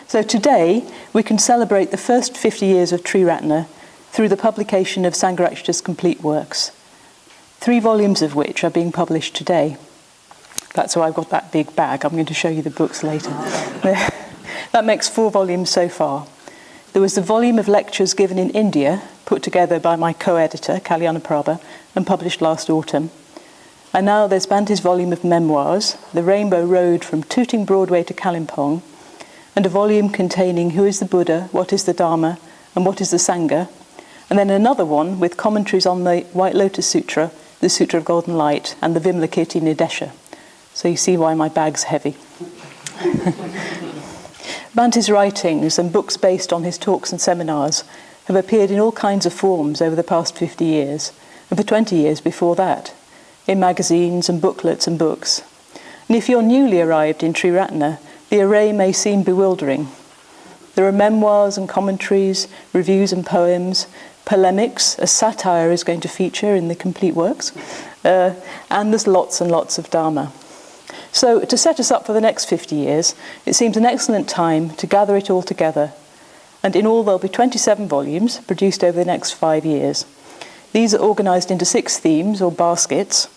So today, we can celebrate the first 50 years of Triratna through the publication of Sangharakshita's Complete Works, 3 volumes of which are being published today. That's why I've got that big bag. I'm going to show you the books later. That makes 4 volumes so far. There was the volume of lectures given in India, put together by my co-editor, Kalyana Prabha, and published last autumn. And now there's Bante's volume of memoirs, The Rainbow Road from Tooting Broadway to Kalimpong, and a volume containing Who is the Buddha, What is the Dharma, and What is the Sangha, and then another one with commentaries on the White Lotus Sutra, the Sutra of Golden Light, and the Vimalakirti Nidesha. So you see why my bag's heavy. Bante's writings and books based on his talks and seminars have appeared in all kinds of forms over the past 50 years, and for 20 years before that, in magazines and booklets and books. And if you're newly arrived in Triratna, the array may seem bewildering. There are memoirs and commentaries, reviews and poems, polemics, a satire is going to feature in the Complete Works, and there's lots and lots of Dharma. So to set us up for the next 50 years, it seems an excellent time to gather it all together. And in all, there'll be 27 volumes produced over the next 5 years. These are organised into 6 themes or baskets.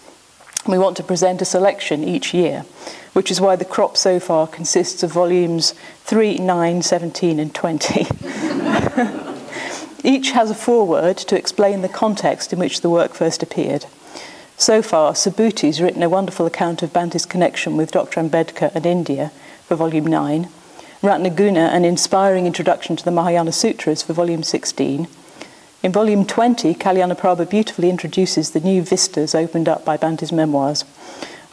We want to present a selection each year, which is why the crop so far consists of volumes 3, 9, 17 and 20. Each has a foreword to explain the context in which the work first appeared. So far, Subhuti's written a wonderful account of Bante's connection with Dr. Ambedkar and India for volume 9, Ratnaguna an inspiring introduction to the Mahayana Sutras for volume 16. In volume 20, Kalyana Prabha beautifully introduces the new vistas opened up by Bante's memoirs.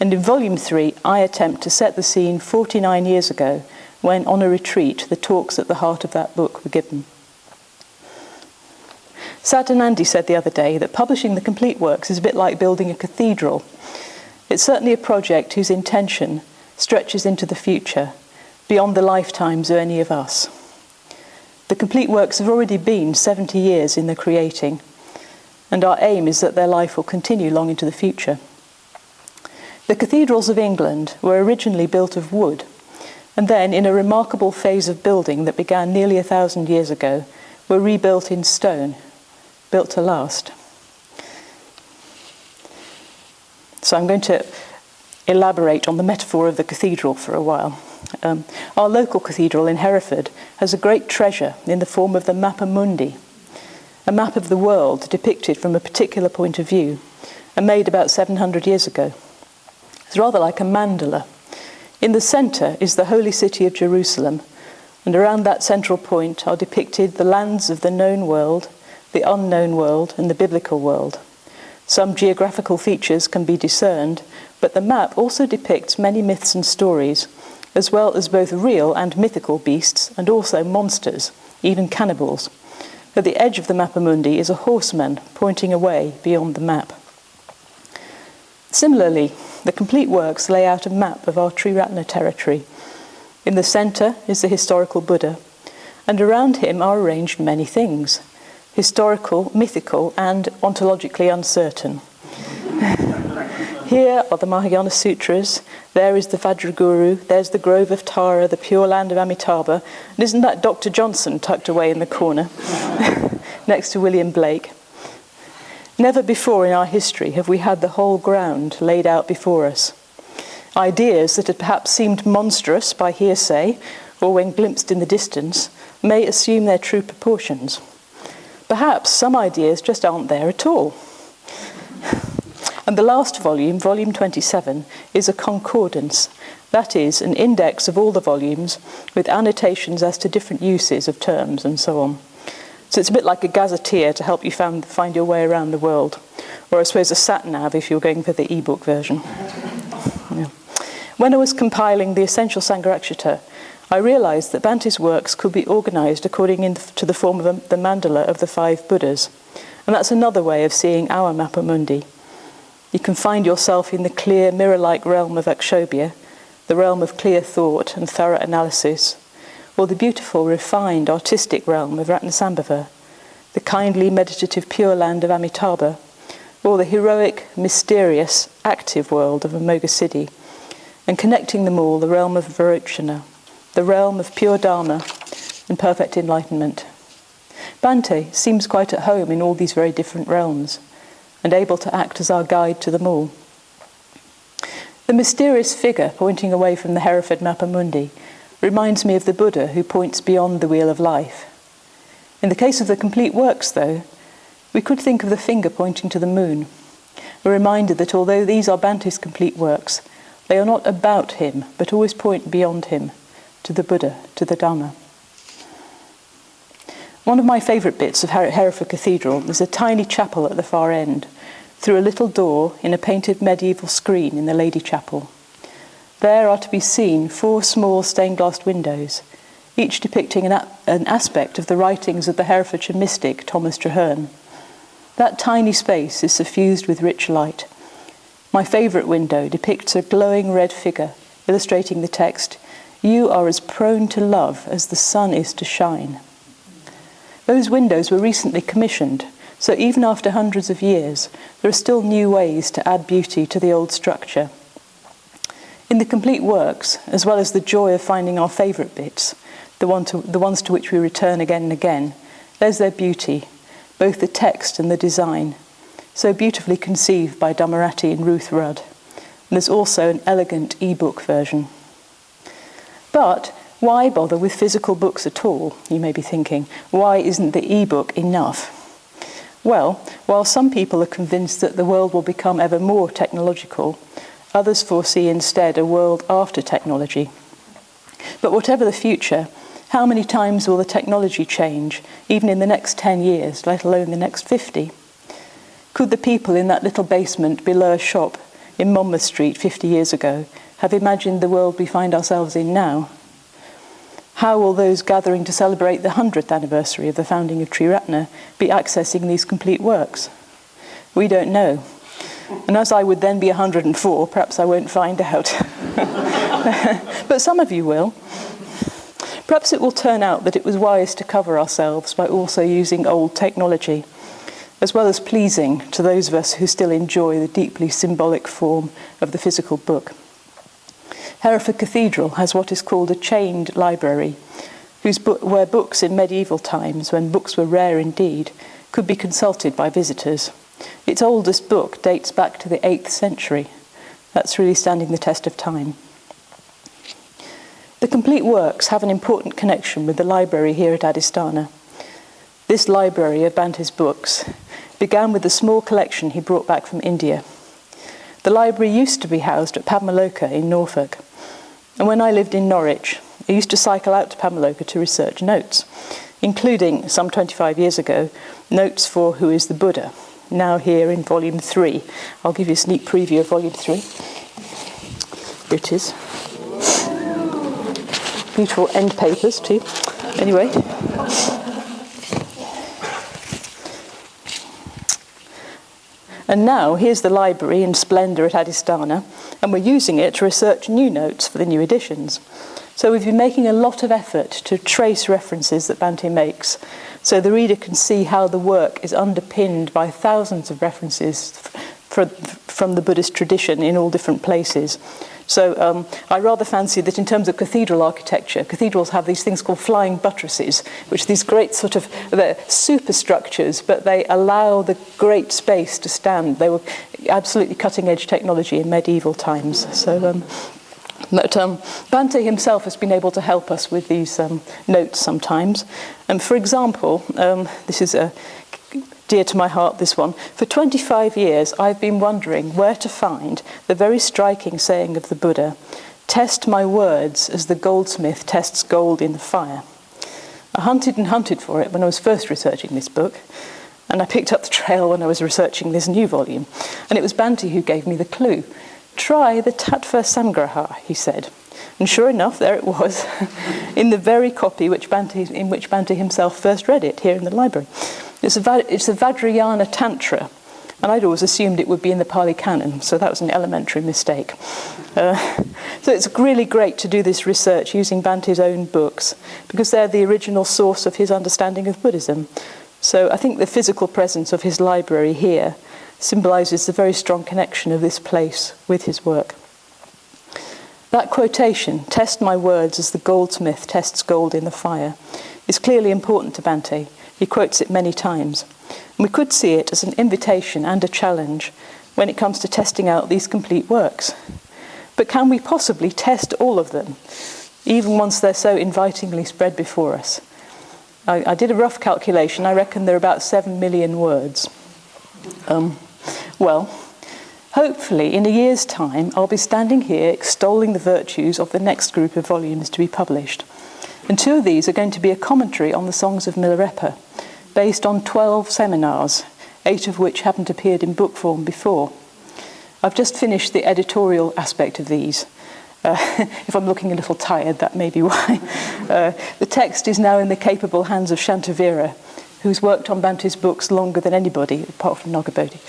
And in volume 3, I attempt to set the scene 49 years ago, when on a retreat, the talks at the heart of that book were given. Sadanandi said the other day that publishing the Complete Works is a bit like building a cathedral. It's certainly a project whose intention stretches into the future, beyond the lifetimes of any of us. The Complete Works have already been 70 years in the creating, and our aim is that their life will continue long into the future. The cathedrals of England were originally built of wood, and then, in a remarkable phase of building that began nearly 1,000 years ago, were rebuilt in stone, built to last. So I'm going to elaborate on the metaphor of the cathedral for a while. Our local cathedral in Hereford has a great treasure in the form of the Mappa Mundi, a map of the world depicted from a particular point of view and made about 700 years ago. It's rather like a mandala. In the centre is the holy city of Jerusalem, and around that central point are depicted the lands of the known world, the unknown world, and the biblical world. Some geographical features can be discerned, but the map also depicts many myths and stories, as well as both real and mythical beasts, and also monsters, even cannibals. At the edge of the Mappa Mundi is a horseman pointing away beyond the map. Similarly, the Complete Works lay out a map of our Triratna territory. In the centre is the historical Buddha, and around him are arranged many things, historical, mythical, and ontologically uncertain. Here are the Mahayana Sutras, there is the Vajraguru, there's the Grove of Tara, the Pure Land of Amitabha, and isn't that Dr. Johnson tucked away in the corner, next to William Blake? Never before in our history have we had the whole ground laid out before us. Ideas that had perhaps seemed monstrous by hearsay, or when glimpsed in the distance, may assume their true proportions. Perhaps some ideas just aren't there at all. And the last volume, volume 27, is a concordance. That is, an index of all the volumes with annotations as to different uses of terms and so on. So it's a bit like a gazetteer to help you find your way around the world. Or I suppose a sat-nav if you're going for the e-book version. Yeah. When I was compiling the Essential Sangharakshita, I realised that Bante's works could be organised according to the form of the mandala of the 5 Buddhas. And that's another way of seeing our Mappa Mundi. You can find yourself in the clear, mirror-like realm of Akshobhya, the realm of clear thought and thorough analysis, or the beautiful, refined, artistic realm of Ratnasambhava, the kindly, meditative, pure land of Amitabha, or the heroic, mysterious, active world of Amoghasiddhi, and connecting them all, the realm of Virochana, the realm of pure Dharma and perfect enlightenment. Bhante seems quite at home in all these very different realms and able to act as our guide to them all. The mysterious figure pointing away from the Hereford Mappa Mundi reminds me of the Buddha who points beyond the wheel of life. In the case of the Complete Works, though, we could think of the finger pointing to the moon, a reminder that although these are Bhante's complete works, they are not about him, but always point beyond him, to the Buddha, to the Dhamma. One of my favourite bits of Hereford Cathedral is a tiny chapel at the far end, through a little door in a painted medieval screen in the Lady Chapel. There are to be seen 4 small stained-glass windows, each depicting an aspect of the writings of the Herefordshire mystic Thomas Traherne. That tiny space is suffused with rich light. My favourite window depicts a glowing red figure, illustrating the text, "You are as prone to love as the sun is to shine." Those windows were recently commissioned, so even after hundreds of years, there are still new ways to add beauty to the old structure. In the Complete Works, as well as the joy of finding our favourite bits, the ones to which we return again and again, there's their beauty, both the text and the design, so beautifully conceived by Dhammarati and Ruth Rudd. And there's also an elegant e-book version. But why bother with physical books at all, you may be thinking? Why isn't the e-book enough? Well, while some people are convinced that the world will become ever more technological, others foresee instead a world after technology. But whatever the future, how many times will the technology change, even in the next 10 years, let alone the next 50? Could the people in that little basement below a shop in Monmouth Street 50 years ago have imagined the world we find ourselves in now? How will those gathering to celebrate the 100th anniversary of the founding of Triratna be accessing these complete works? We don't know. And as I would then be 104, perhaps I won't find out. But some of you will. Perhaps it will turn out that it was wise to cover ourselves by also using old technology, as well as pleasing to those of us who still enjoy the deeply symbolic form of the physical book. Hereford Cathedral has what is called a chained library, where books in medieval times, when books were rare indeed, could be consulted by visitors. Its oldest book dates back to the 8th century. That's really standing the test of time. The Complete Works have an important connection with the library here at Adhisthana. This library of Bhante's books began with a small collection he brought back from India. The library used to be housed at Padmaloka in Norfolk, and when I lived in Norwich, I used to cycle out to Padmaloka to research notes, including, some 25 years ago, notes for Who is the Buddha, now here in Volume 3. I'll give you a sneak preview of Volume 3. Here it is. Beautiful end papers too. Anyway. And now here's the library in splendour at Adhisthana, and we're using it to research new notes for the new editions. So we've been making a lot of effort to trace references that Bhante makes, so the reader can see how the work is underpinned by thousands of references from the Buddhist tradition in all different places. So I rather fancy that in terms of cathedral architecture, cathedrals have these things called flying buttresses, which are these great sort of superstructures, but they allow the great space to stand. They were absolutely cutting-edge technology in medieval times. So, but Bhante himself has been able to help us with these notes sometimes. And for example, this is dear to my heart, this one. For 25 years, I've been wondering where to find the very striking saying of the Buddha, "Test my words as the goldsmith tests gold in the fire." I hunted and hunted for it when I was first researching this book, and I picked up the trail when I was researching this new volume. And it was Bhante who gave me the clue. "Try the Tattva Samgraha," he said. And sure enough, there it was, in the very copy in which Bhante himself first read it, here in the library. It's a Vajrayana Tantra, and I'd always assumed it would be in the Pali Canon, so that was an elementary mistake. So it's really great to do this research using Bhante's own books, because they're the original source of his understanding of Buddhism. So I think the physical presence of his library here symbolises the very strong connection of this place with his work. That quotation, "Test my words as the goldsmith tests gold in the fire," is clearly important to Bhante. He quotes it many times. And we could see it as an invitation and a challenge when it comes to testing out these complete works. But can we possibly test all of them, even once they're so invitingly spread before us? I did a rough calculation. I reckon there are about 7 million words. Well, hopefully in a year's time, I'll be standing here extolling the virtues of the next group of volumes to be published. And 2 of these are going to be a commentary on the songs of Milarepa, based on 12 seminars, 8 of which haven't appeared in book form before. I've just finished the editorial aspect of these. If I'm looking a little tired, that may be why. The text is now in the capable hands of Shantavira, who's worked on Bhante's books longer than anybody, apart from Nagabodhi,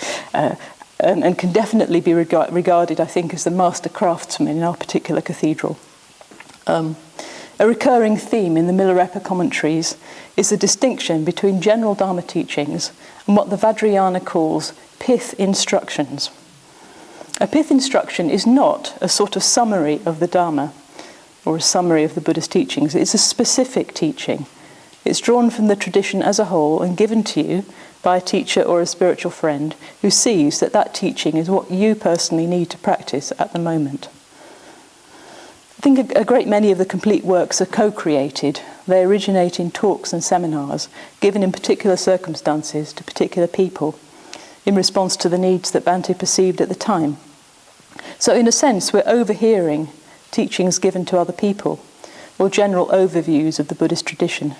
and can definitely be regarded, I think, as the master craftsman in our particular cathedral. A recurring theme in the Milarepa commentaries is the distinction between general Dharma teachings and what the Vajrayana calls pith instructions. A pith instruction is not a sort of summary of the Dharma or a summary of the Buddha's teachings. It's a specific teaching. It's drawn from the tradition as a whole and given to you by a teacher or a spiritual friend who sees that that teaching is what you personally need to practice at the moment. I think a great many of the complete works are co-created. They originate in talks and seminars, given in particular circumstances to particular people, in response to the needs that Bhante perceived at the time. So in a sense, we're overhearing teachings given to other people, or general overviews of the Buddhist tradition.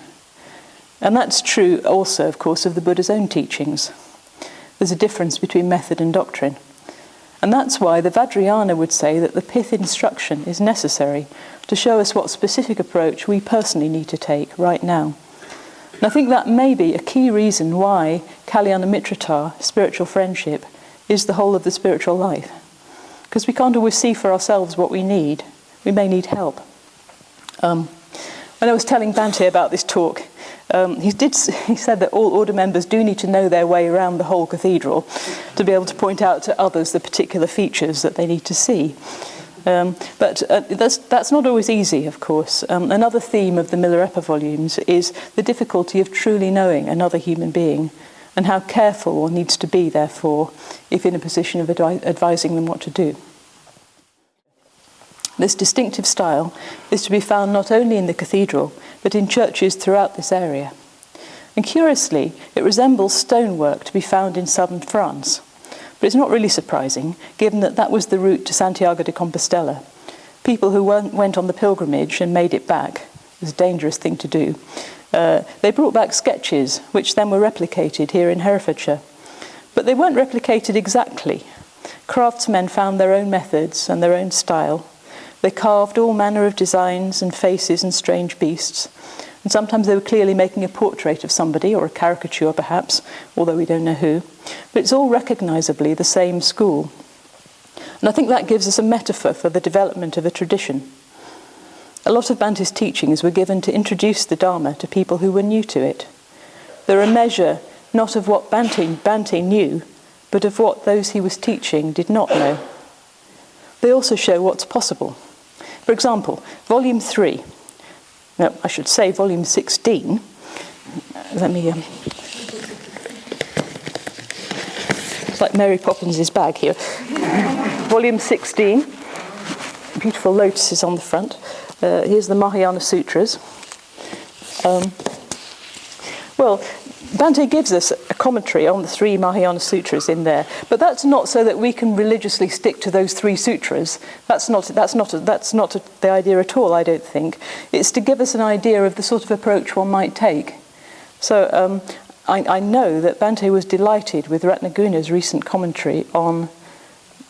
And that's true also, of course, of the Buddha's own teachings. There's a difference between method and doctrine. And that's why the Vajrayana would say that the pith instruction is necessary to show us what specific approach we personally need to take right now. And I think that may be a key reason why Kalyana Mitrata, spiritual friendship, is the whole of the spiritual life. Because we can't always see for ourselves what we need. We may need help. When I was telling Bhante about this talk, he said that all order members do need to know their way around the whole cathedral to be able to point out to others the particular features that they need to see. But that's not always easy, of course. Another theme of the Milarepa volumes is the difficulty of truly knowing another human being and how careful one needs to be, therefore, if in a position of advising them what to do. This distinctive style is to be found not only in the cathedral, but in churches throughout this area. And curiously, it resembles stonework to be found in southern France. But it's not really surprising, given that that was the route to Santiago de Compostela. People who went on the pilgrimage and made it back, it was a dangerous thing to do, they brought back sketches, which then were replicated here in Herefordshire. But they weren't replicated exactly. Craftsmen found their own methods and their own style. They carved all manner of designs and faces and strange beasts. And sometimes they were clearly making a portrait of somebody, or a caricature perhaps, although we don't know who. But it's all recognisably the same school. And I think that gives us a metaphor for the development of a tradition. A lot of Bhante's teachings were given to introduce the Dharma to people who were new to it. They're a measure not of what Bhante knew, but of what those he was teaching did not know. They also show what's possible. For example, Volume 3, no, I should say Volume 16. Let me... it's like Mary Poppins' bag here. Volume 16, beautiful lotuses on the front. Here's the Mahayana Sutras. Well, Bhante gives us a commentary on the 3 Mahayana Sutras in there, but that's not so that we can religiously stick to those 3 sutras. That's not the idea at all, I don't think. It's to give us an idea of the sort of approach one might take. So I know that Bhante was delighted with Ratnaguna's recent commentary on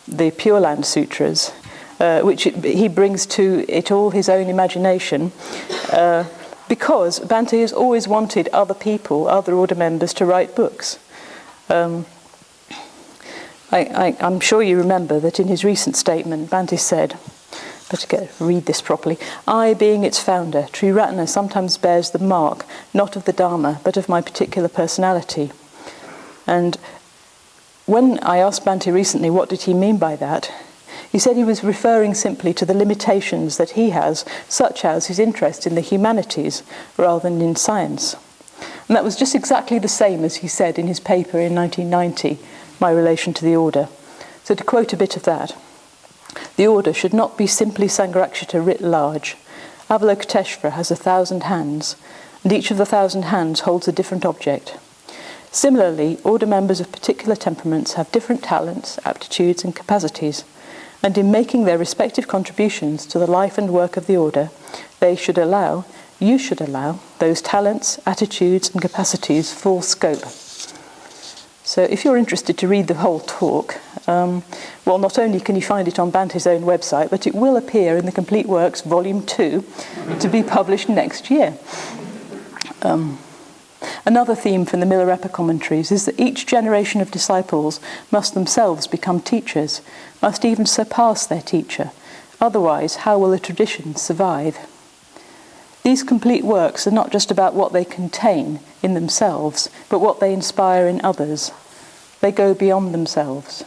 the Pure Land Sutras, which he brings to it all his own imagination, because Bhante has always wanted other people, other order members, to write books. I'm sure you remember that in his recent statement, Bhante said, better read this properly, "I, being its founder, Triratna, sometimes bears the mark, not of the Dharma, but of my particular personality." And when I asked Bhante recently what did he mean by that, He said he was referring simply to the limitations that he has, such as his interest in the humanities rather than in science. And that was just exactly the same as he said in his paper in 1990, My Relation to the Order. So to quote a bit of that, the order should not be simply Sangharakshita writ large. Avalokiteshvara has 1,000 hands, and each of the 1,000 hands holds a different object. Similarly, order members of particular temperaments have different talents, aptitudes and capacities, and in making their respective contributions to the life and work of the order, you should allow those talents, attitudes and capacities full scope. So if you're interested to read the whole talk, not only can you find it on Bante's own website, but it will appear in the Complete Works Volume 2 to be published next year. Another theme from the Milarepa commentaries is that each generation of disciples must themselves become teachers, must even surpass their teacher. Otherwise, how will a tradition survive? These complete works are not just about what they contain in themselves, but what they inspire in others. They go beyond themselves.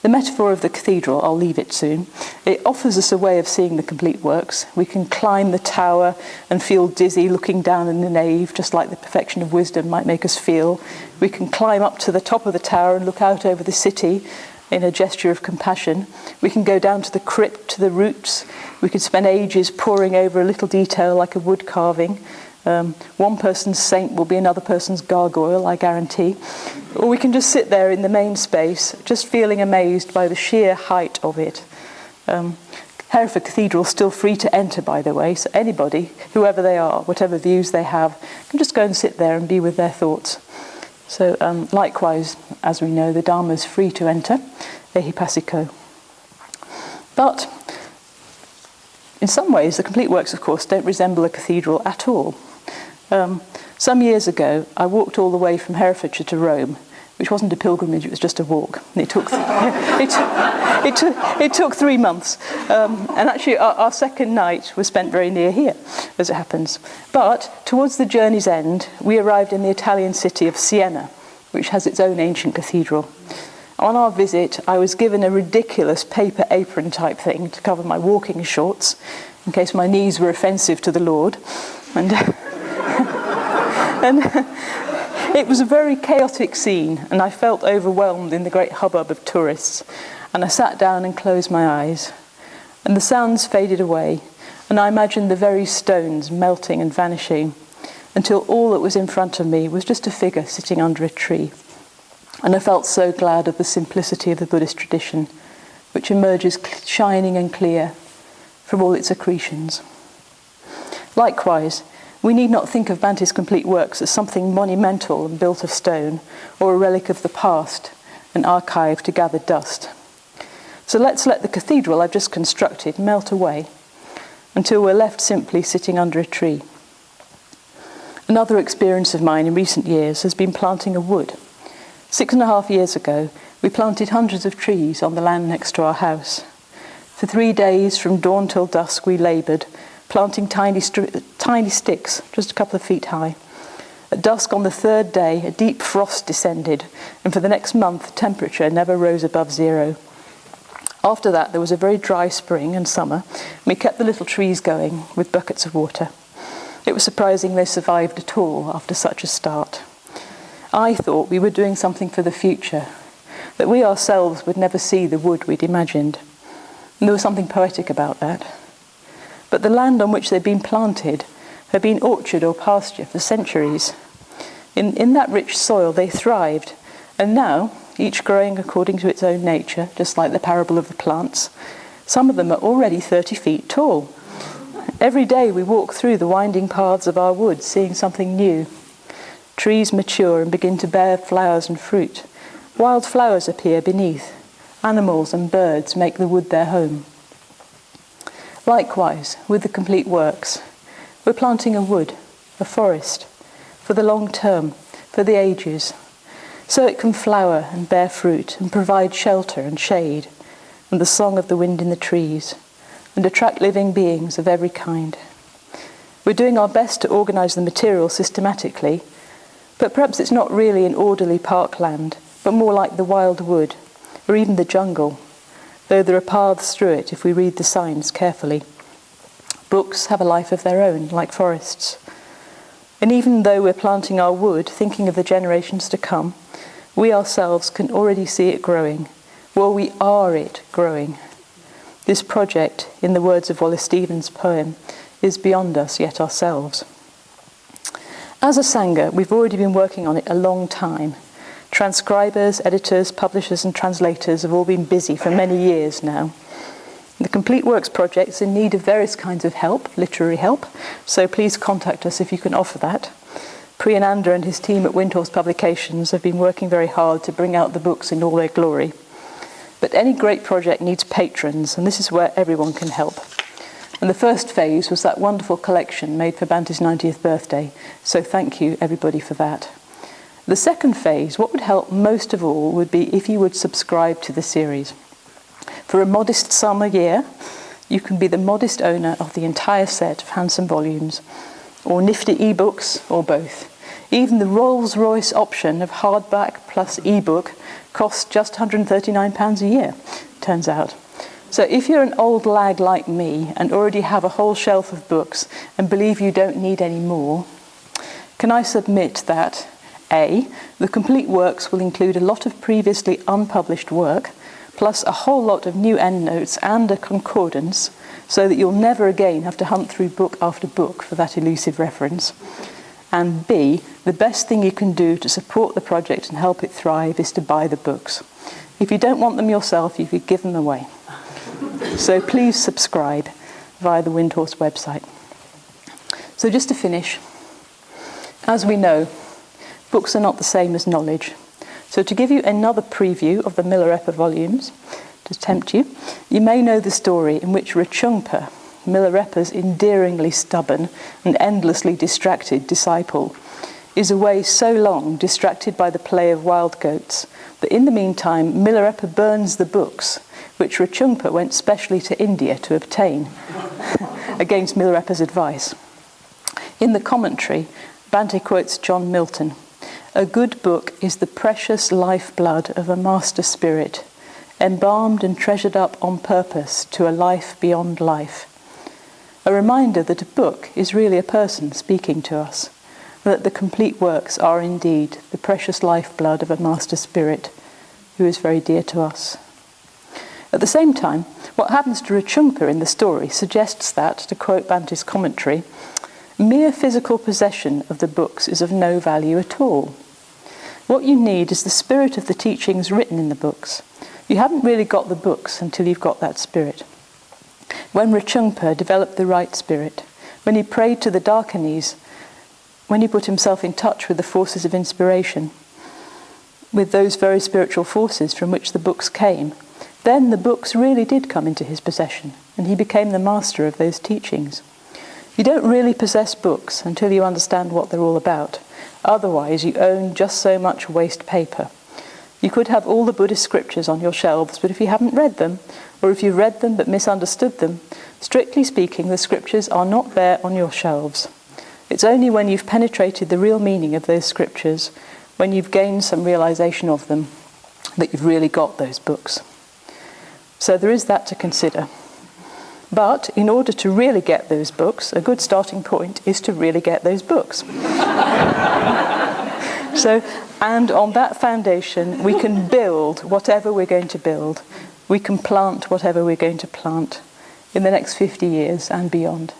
The metaphor of the cathedral, I'll leave it soon, it offers us a way of seeing the complete works. We can climb the tower and feel dizzy looking down in the nave, just like the perfection of wisdom might make us feel. We can climb up to the top of the tower and look out over the city in a gesture of compassion. We can go down to the crypt, to the roots. We could spend ages poring over a little detail like a wood carving. One person's saint will be another person's gargoyle, I guarantee. Or we can just sit there in the main space, just feeling amazed by the sheer height of it. Hereford Cathedral is still free to enter, by the way, so anybody, whoever they are, whatever views they have, can just go and sit there and be with their thoughts. So likewise, as we know, the Dharma is free to enter, ehipassiko. But in some ways, the complete works, of course, don't resemble a cathedral at all. Some years ago, I walked all the way from Herefordshire to Rome, which wasn't a pilgrimage, it was just a walk. It took 3 months. And actually, our second night was spent very near here, as it happens. But towards the journey's end, we arrived in the Italian city of Siena, which has its own ancient cathedral. On our visit, I was given a ridiculous paper apron type thing to cover my walking shorts, in case my knees were offensive to the Lord. And it was a very chaotic scene, and I felt overwhelmed in the great hubbub of tourists. And I sat down and closed my eyes, and the sounds faded away, and I imagined the very stones melting and vanishing, until all that was in front of me was just a figure sitting under a tree. And I felt so glad of the simplicity of the Buddhist tradition, which emerges shining and clear from all its accretions. Likewise, we need not think of Bante's complete works as something monumental and built of stone, or a relic of the past, an archive to gather dust. So let's let the cathedral I've just constructed melt away, until we're left simply sitting under a tree. Another experience of mine in recent years has been planting a wood. 6.5 years ago, we planted hundreds of trees on the land next to our house. For 3 days, from dawn till dusk, we laboured, planting tiny sticks, just a couple of feet high. At dusk on the 3rd day, a deep frost descended, and for the next month, temperature never rose above 0. After that, there was a very dry spring and summer, and we kept the little trees going with buckets of water. It was surprising they survived at all after such a start. I thought we were doing something for the future, that we ourselves would never see the wood we'd imagined. And there was something poetic about that. But the land on which they'd been planted had been orchard or pasture for centuries. In that rich soil they thrived, and now, each growing according to its own nature, just like the parable of the plants, some of them are already 30 feet tall. Every day we walk through the winding paths of our woods, seeing something new. Trees mature and begin to bear flowers and fruit. Wild flowers appear beneath. Animals and birds make the wood their home. Likewise, with the complete works, we're planting a wood, a forest, for the long term, for the ages, so it can flower and bear fruit and provide shelter and shade, and the song of the wind in the trees, and attract living beings of every kind. We're doing our best to organise the material systematically, but perhaps it's not really an orderly parkland, but more like the wild wood, or even the jungle, though there are paths through it if we read the signs carefully. Books have a life of their own, like forests. And even though we're planting our wood, thinking of the generations to come, we ourselves can already see it growing. Well, we are it growing. This project, in the words of Wallace Stevens' poem, is beyond us yet ourselves. As a Sangha, we've already been working on it a long time. Transcribers, editors, publishers and translators have all been busy for many years now. The Complete Works project is in need of various kinds of help, literary help, so please contact us if you can offer that. Priyananda and his team at Windhorse Publications have been working very hard to bring out the books in all their glory. But any great project needs patrons, and this is where everyone can help. And the first phase was that wonderful collection made for Bante's 90th birthday, so thank you everybody for that. The second phase, what would help most of all, would be if you would subscribe to the series. For a modest sum a year, you can be the modest owner of the entire set of handsome volumes, or nifty ebooks, or both. Even the Rolls-Royce option of hardback plus ebook costs just £139 a year, turns out. So if you're an old lag like me and already have a whole shelf of books and believe you don't need any more, can I submit that A, the Complete Works will include a lot of previously unpublished work, plus a whole lot of new endnotes and a concordance, so that you'll never again have to hunt through book after book for that elusive reference. And B, the best thing you can do to support the project and help it thrive is to buy the books. If you don't want them yourself, you could give them away. So please subscribe via the Windhorse website. So just to finish, as we know, books are not the same as knowledge. So to give you another preview of the Milarepa volumes, to tempt you, you may know the story in which Richungpa, Milarepa's endearingly stubborn and endlessly distracted disciple, is away so long, distracted by the play of wild goats, that in the meantime Milarepa burns the books, which Richungpa went specially to India to obtain, against Milarepa's advice. In the commentary, Bante quotes John Milton, "A good book is the precious lifeblood of a master spirit, embalmed and treasured up on purpose to a life beyond life." A reminder that a book is really a person speaking to us, and that the Complete Works are indeed the precious lifeblood of a master spirit who is very dear to us. At the same time, what happens to Richungpa in the story suggests that, to quote Bante's commentary, mere physical possession of the books is of no value at all. What you need is the spirit of the teachings written in the books. You haven't really got the books until you've got that spirit. When Richungpa developed the right spirit, when he prayed to the Darkanis, when he put himself in touch with the forces of inspiration, with those very spiritual forces from which the books came, then the books really did come into his possession, and he became the master of those teachings. You don't really possess books until you understand what they're all about. Otherwise, you own just so much waste paper. You could have all the Buddhist scriptures on your shelves, but if you haven't read them, or if you've read them but misunderstood them, strictly speaking, the scriptures are not there on your shelves. It's only when you've penetrated the real meaning of those scriptures, when you've gained some realization of them, that you've really got those books. So there is that to consider. But in order to really get those books, a good starting point is to really get those books. And on that foundation, we can build whatever we're going to build. We can plant whatever we're going to plant in the next 50 years and beyond.